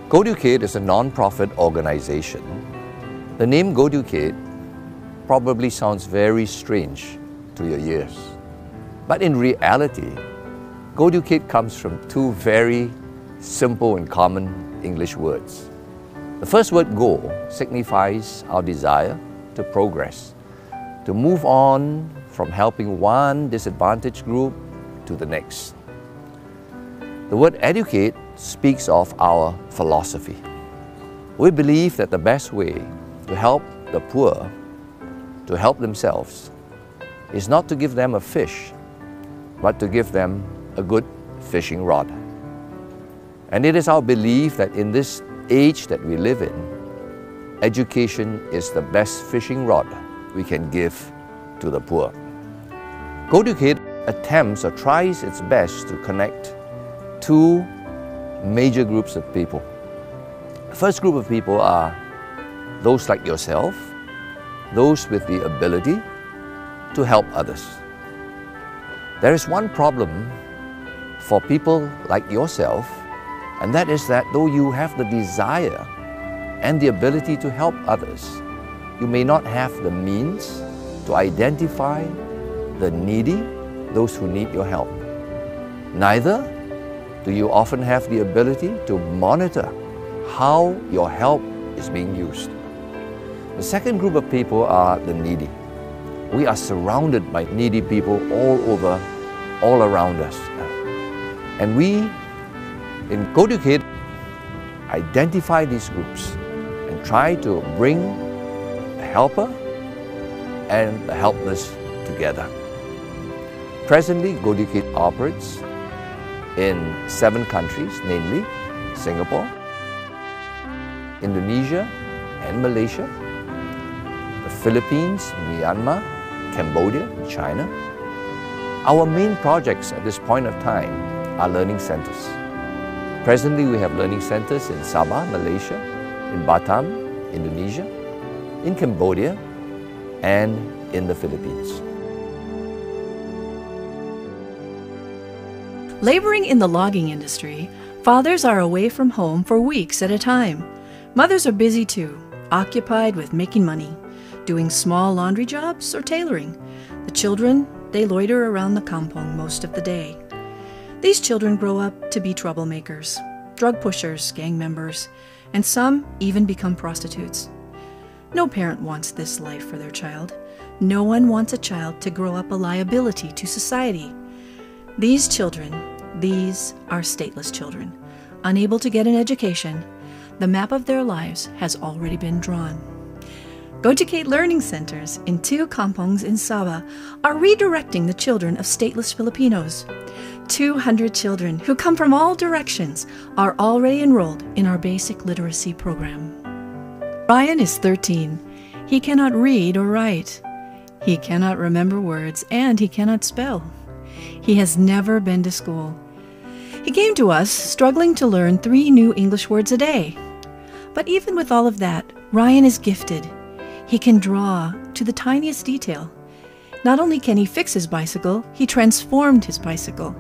Goducate is a non-profit organization. The name Goducate probably sounds very strange to your ears. But in reality, Goducate comes from two very simple and common English words. The first word, go, signifies our desire to progress, to move on from helping one disadvantaged group to the next. The word educate speaks of our philosophy. We believe that the best way to help the poor to help themselves is not to give them a fish, but to give them a good fishing rod. And it is our belief that in this age that we live in, education is the best fishing rod we can give to the poor. Goducate attempts or tries its best to connect two major groups of people. The first group of people are those like yourself, those with the ability to help others. There is one problem for people like yourself, and that is that though you have the desire and the ability to help others, you may not have the means to identify the needy, those who need your help. Neither do you often have the ability to monitor how your help is being used. The second group of people are the needy. We are surrounded by needy people all around us. And we, in Goducate, identify these groups and try to bring the helper and the helpless together. Presently, Goducate operates in 7 countries, namely Singapore, Indonesia and Malaysia, the Philippines, Myanmar, Cambodia, China. Our main projects at this point of time are learning centers. Presently, we have learning centers in Sabah, Malaysia, in Batam, Indonesia, in Cambodia, and in the Philippines. Laboring in the logging industry, fathers are away from home for weeks at a time. Mothers are busy too, occupied with making money, doing small laundry jobs or tailoring. The children, they loiter around the kampong most of the day. These children grow up to be troublemakers, drug pushers, gang members, and some even become prostitutes. No parent wants this life for their child. No one wants a child to grow up a liability to society. These children, these are stateless children, unable to get an education. The map of their lives has already been drawn. Goducate Learning Centers in 2 kampongs in Sabah are redirecting the children of stateless Filipinos. 200 children who come from all directions are already enrolled in our basic literacy program. Ryan is 13. He cannot read or write. He cannot remember words, and he cannot spell. He has never been to school. He came to us struggling to learn 3 new English words a day. But even with all of that, Ryan is gifted. He can draw to the tiniest detail. Not only can he fix his bicycle, he transformed his bicycle.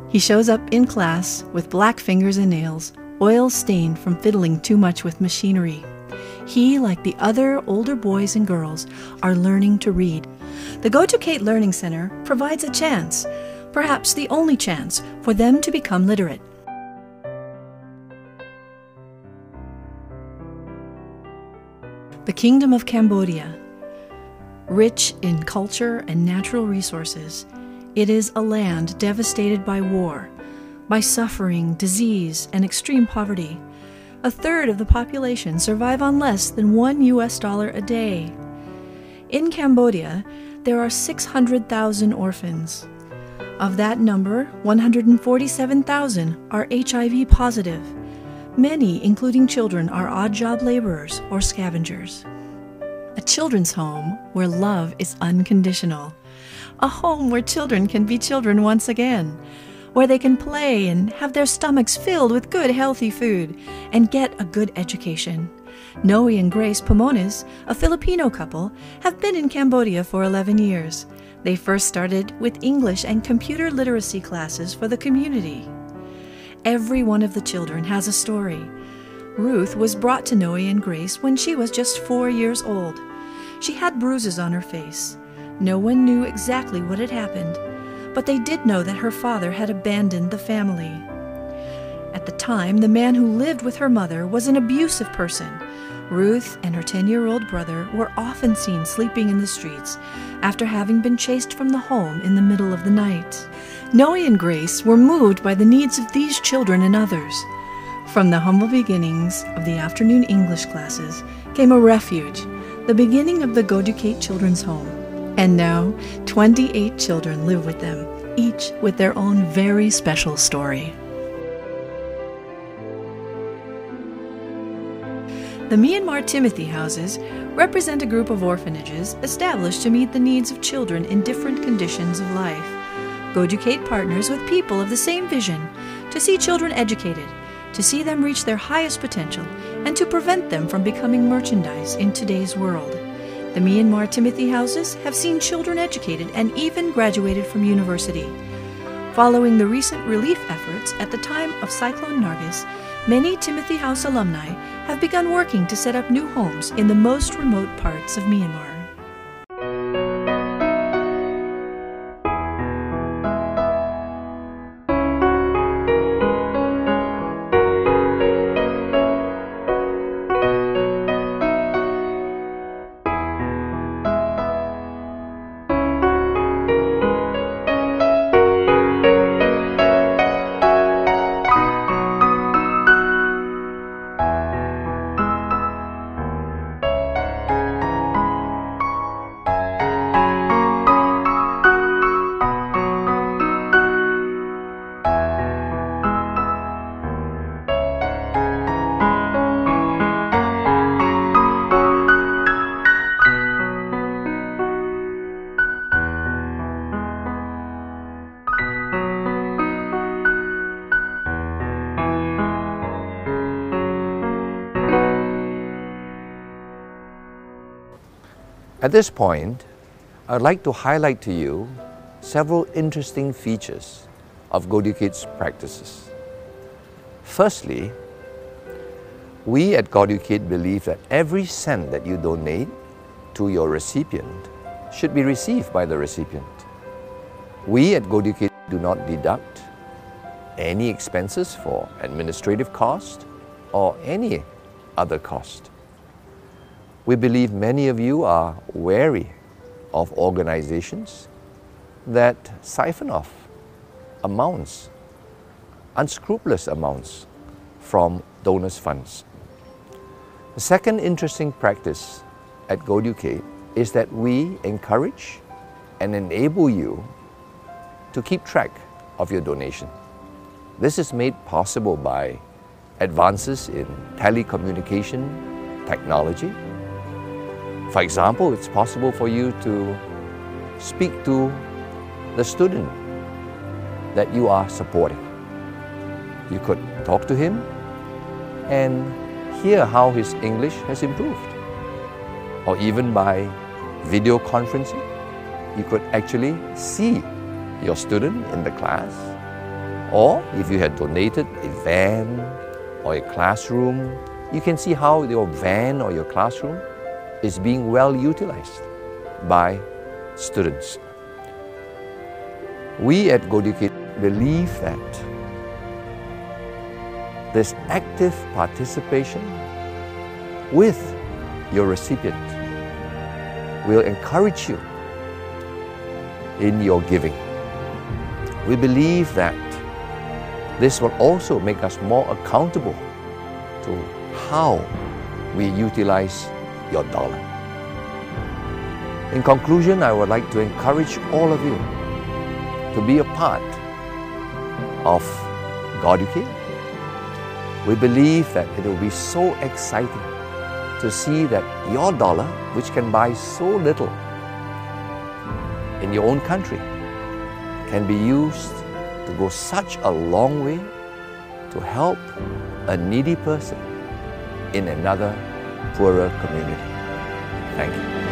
He shows up in class with black fingers and nails, oil stained from fiddling too much with machinery. He, like the other older boys and girls, are learning to read. The Goducate Learning Center provides a chance, perhaps the only chance, for them to become literate. The Kingdom of Cambodia. Rich in culture and natural resources, it is a land devastated by war, by suffering, disease, and extreme poverty. 1/3 of the population survive on less than $1 a day. In Cambodia, there are 600,000 orphans. Of that number, 147,000 are HIV positive. Many, including children, are odd-job laborers or scavengers. A children's home where love is unconditional. A home where children can be children once again, where they can play and have their stomachs filled with good, healthy food and get a good education. Noe and Grace Pomones, a Filipino couple, have been in Cambodia for 11 years. They first started with English and computer literacy classes for the community. Every one of the children has a story. Ruth was brought to Noe and Grace when she was just 4 years old. She had bruises on her face. No one knew exactly what had happened, but they did know that her father had abandoned the family. At the time, the man who lived with her mother was an abusive person. Ruth and her 10-year-old brother were often seen sleeping in the streets after having been chased from the home in the middle of the night. Noe and Grace were moved by the needs of these children and others. From the humble beginnings of the afternoon English classes came a refuge, the beginning of the Goducate Children's Home. And now, 28 children live with them, each with their own very special story. The Myanmar Timothy Houses represent a group of orphanages established to meet the needs of children in different conditions of life. Goducate partners with people of the same vision to see children educated, to see them reach their highest potential, and to prevent them from becoming merchandise in today's world. The Myanmar Timothy Houses have seen children educated and even graduated from university. Following the recent relief efforts at the time of Cyclone Nargis, many Timothy House alumni have begun working to set up new homes in the most remote parts of Myanmar. At this point, I'd like to highlight to you several interesting features of Goducate's practices. Firstly, we at Goducate believe that every cent that you donate to your recipient should be received by the recipient. We at Goducate do not deduct any expenses for administrative cost or any other cost. We believe many of you are wary of organizations that siphon off amounts, unscrupulous amounts, from donors' funds. The second interesting practice at Goducate is that we encourage and enable you to keep track of your donation. This is made possible by advances in telecommunication technology. For example, it's possible for you to speak to the student that you are supporting. You could talk to him and hear how his English has improved. Or even by video conferencing, you could actually see your student in the class. Or if you had donated a van or a classroom, you can see how your van or your classroom is being well utilized by students. We at Goducate believe that this active participation with your recipient will encourage you in your giving. We believe that this will also make us more accountable to how we utilize your dollar. In conclusion, I would like to encourage all of you to be a part of Goducate. We believe that it will be so exciting to see that your dollar, which can buy so little in your own country, can be used to go such a long way to help a needy person in another poorer community. Thank you.